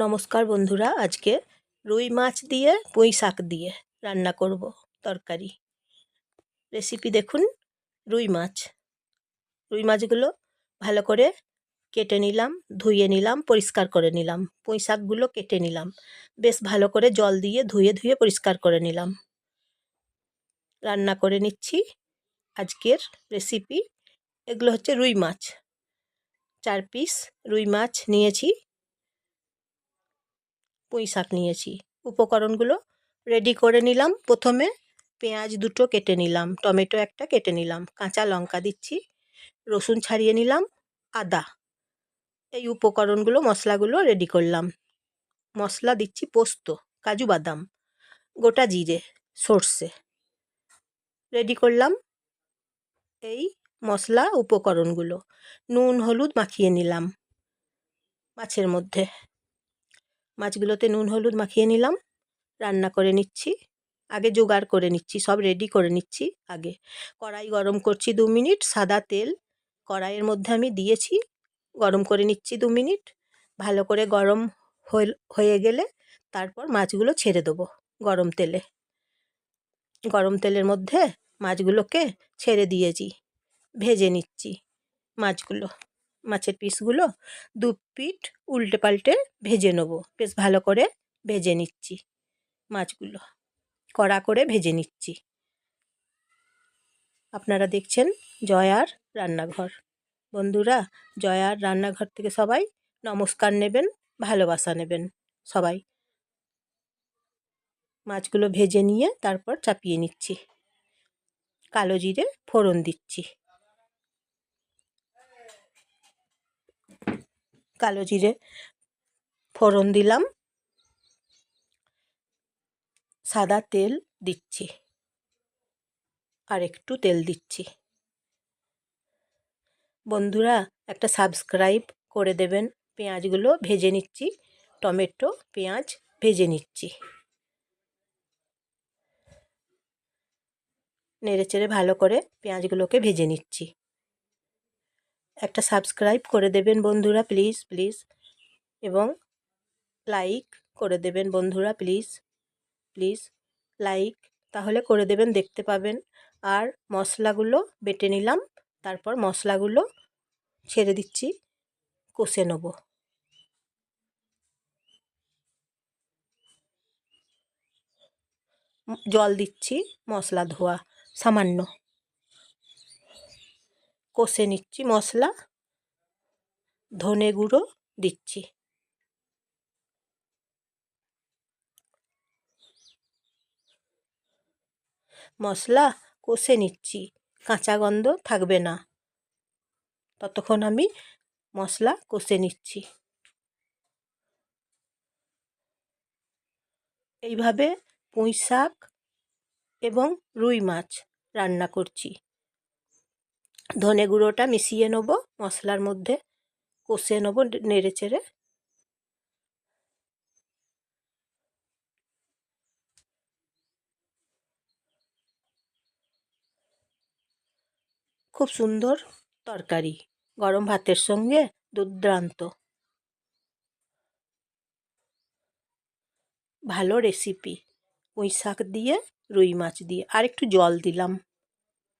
নমস্কার বন্ধুরা, আজকে রুই মাছ দিয়ে পুঁই শাক দিয়ে রান্না করব তরকারি। রেসিপি দেখুন। রুই মাছগুলো ভালো করে কেটে নিলাম, ধুয়ে নিলাম, পরিষ্কার করে নিলাম। পুঁই শাকগুলো কেটে নিলাম, বেশ ভালো করে জল দিয়ে ধুয়ে পরিষ্কার করে নিলাম। রান্না করে নিচ্ছি আজকের রেসিপি। এগুলো হচ্ছে রুই মাছ, 4 পিস রুই মাছ নিয়েছি, পুঁই শাক নিয়েছি। উপকরণগুলো রেডি করে নিলাম। প্রথমে পেঁয়াজ 2টো কেটে নিলাম, টমেটো 1টা কেটে নিলাম, কাঁচা লঙ্কা দিচ্ছি, রসুন ছাড়িয়ে নিলাম, আদা। এই উপকরণগুলো, মশলাগুলো রেডি করলাম। মশলা দিচ্ছি পোস্ত, কাজু বাদাম, গোটা জিরে, সর্ষে। রেডি করলাম এই মশলা উপকরণগুলো। নুন হলুদ মাখিয়ে নিলাম মাছের মধ্যে। মাছগুলোতে নুন হলুদ মাখিয়ে নিলাম। রান্না করে নিচ্ছি, আগে জোগাড় করে নিচ্ছি, সব রেডি করে নিচ্ছি। আগে কড়াই গরম করছি 2 মিনিট, সাদা তেল কড়াইয়ের মধ্যে আমি দিয়েছি, গরম করে নিচ্ছি 2 মিনিট। ভালো করে গরম হয়ে গেলে তারপর মাছগুলো ছেড়ে দেবো গরম তেলে। গরম তেলের মধ্যে মাছগুলোকে ছেড়ে দিয়েছি, ভেজে নিচ্ছি মাছগুলো। মাছের পিসগুলো 2 পিঠ উল্টে পাল্টে ভেজে নেবো, বেশ ভালো করে ভেজে নিচ্ছি। মাছগুলো কড়া করে ভেজে নিচ্ছি। আপনারা দেখছেন জয়ার রান্নাঘর। বন্ধুরা, জয়ার রান্নাঘর থেকে সবাই নমস্কার নেবেন, ভালোবাসা নেবেন সবাই। মাছগুলো ভেজে নিয়ে তারপর চাপিয়ে নিচ্ছি। কালো জিরে ফোড়ন দিচ্ছি। কালো জিরে ফোড়ন দিলাম, সাদা তেল দিচ্ছি, আর একটু তেল দিচ্ছি। বন্ধুরা, একটা সাবস্ক্রাইব করে দেবেন। পেঁয়াজগুলো ভেজে নিচ্ছি, টমেটো পেঁয়াজ ভেজে নিচ্ছি। নেড়েচেড়ে ভালো করে পেঁয়াজগুলোকে ভেজে নিচ্ছি। একটা সাবস্ক্রাইব করে দেবেন বন্ধুরা, প্লিজ প্লিজ, এবং লাইক করে দেবেন বন্ধুরা, প্লিজ প্লিজ লাইক তাহলে করে দেবেন, দেখতে পাবেন। আর মশলাগুলো বেটে নিলাম, তারপর মশলাগুলো ছেড়ে দিচ্ছি, কষে নেব। জল দিচ্ছি, মশলা ধোয়া সামান্য, কষে নিচ্ছি মশলা। ধনে গুঁড়ো দিচ্ছি। মশলা কষে নিচ্ছি, কাঁচা গন্ধ থাকবে না ততক্ষণ আমি মশলা কষে নিচ্ছি। এইভাবে পুঁই শাক এবং রুই মাছ রান্না করছি। ধনে গুঁড়োটা মিশিয়ে নেব মশলার মধ্যে, কষে নেব নেড়েচেড়ে। খুব সুন্দর তরকারি, গরম ভাতের সঙ্গে দুর্দান্ত। ভালো রেসিপি, পুঁই শাক দিয়ে রুই মাছ দিয়ে। আর একটু জল দিলাম,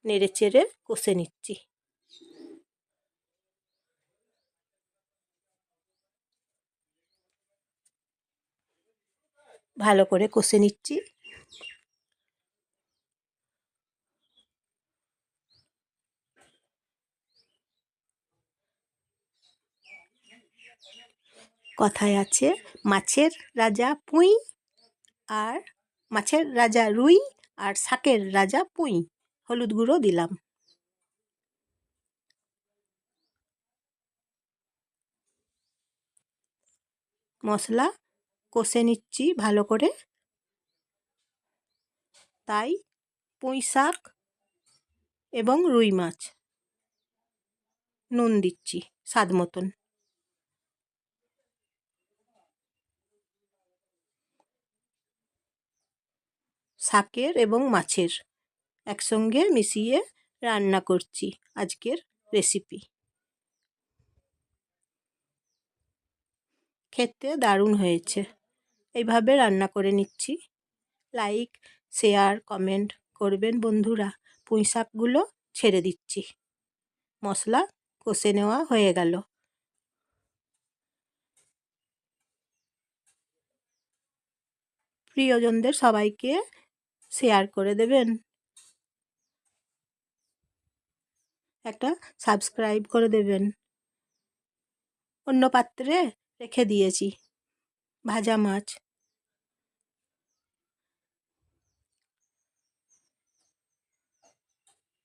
নেড়েচেড়ে কষে নিচ্ছি। ভালো করে কষে নিচ্ছি। কথায় আছে, মাছের রাজা পুঁই, আর মাছের রাজা রুই, আর শাকের রাজা পুঁই। হলুদ গুঁড়ো দিলাম। মশলা কষে নিচ্ছি ভালো করে, তাই পুঁই শাক এবং রুই মাছ। নুন দিচ্ছি স্বাদ মতন। শাকের এবং মাছের একসঙ্গে মিশিয়ে রান্না করছি আজকের রেসিপি। খেতে দারুণ হয়েছে। এইভাবে রান্না করে নিচ্ছি। লাইক, শেয়ার, কমেন্ট করবেন বন্ধুরা। পুঁই শাকগুলো ছেড়ে দিচ্ছি। মশলা কষে নেওয়া হয়ে গেল। প্রিয়জনদের সবাইকে শেয়ার করে দেবেন। একটা সাবস্ক্রাইব করে দেবেন। অন্য পাত্রে রেখে দিয়েছি ভাজা মাছ।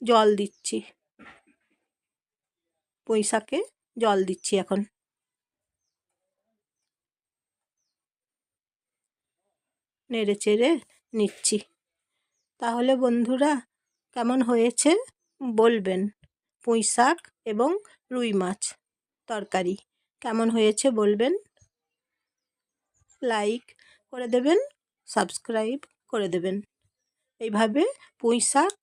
জল দিচ্ছি, পুঁই শাকে জল দিচ্ছি এখন। নেড়ে চেড়ে নিচ্ছি। তাহলে বন্ধুরা কেমন হয়েছে বলবেন। পুঁই শাক এবং রুই মাছ তরকারি কেমন হয়েছে বলবেন। লাইক করে দেবেন, সাবস্ক্রাইব করে দেবেন। এইভাবে পুঁই শাক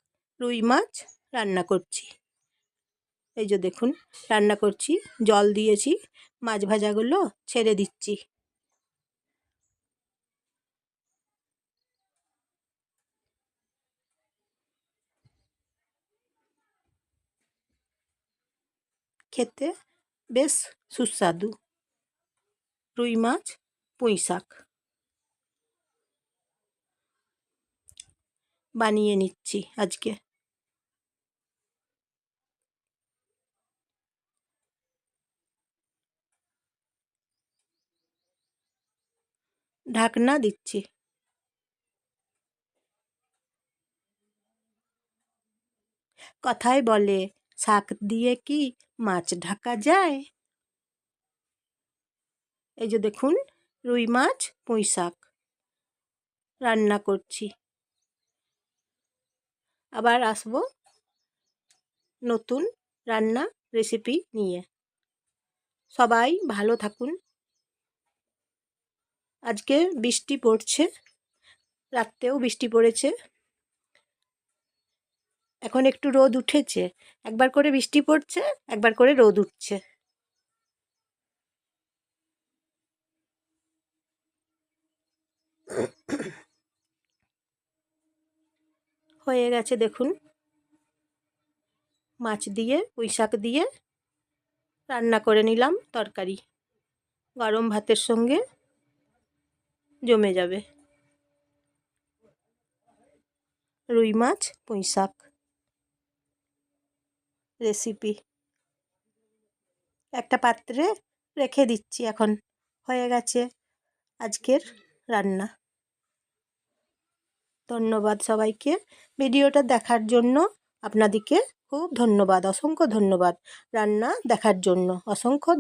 রুই মাছ রান্না করছি। এই যে দেখুন রান্না করছি, জল দিয়েছি, মাছ ভাজাগুলো ছেড়ে দিচ্ছি। খেতে বেশ সুস্বাদু রুই মাছ পুঁই শাক বানিয়ে নিচ্ছি আজকে। ঢাকনা দিচ্ছি। কথায় বলে শাক দিয়ে কি মাছ ঢাকা যায়। এই যে দেখুন রুই মাছ পুঁই শাক রান্না করছি। আবার আসবো নতুন রান্না রেসিপি নিয়ে। সবাই ভালো থাকুন। আজকে বৃষ্টি পড়ছে, রাত্রেও বৃষ্টি পড়েছে। এখন একটু রোদ উঠেছে, একবার করে বৃষ্টি পড়ছে, একবার করে রোদ উঠছে। হয়ে গেছে দেখুন, মাছ দিয়ে পুঁই শাক দিয়ে রান্না করে নিলাম তরকারি। গরম ভাতের সঙ্গে জমে যাবে। রুই মাছ পুঁই শাক রেসিপি একটা পাত্রে রেখে দিচ্ছি এখন। হয়ে গেছে আজকের রান্না। ধন্যবাদ সবাইকে ভিডিওটা দেখার জন্য। আপনাদেরকে খুব ধন্যবাদ, অসংখ্য ধন্যবাদ রান্না দেখার জন্য। অসংখ্য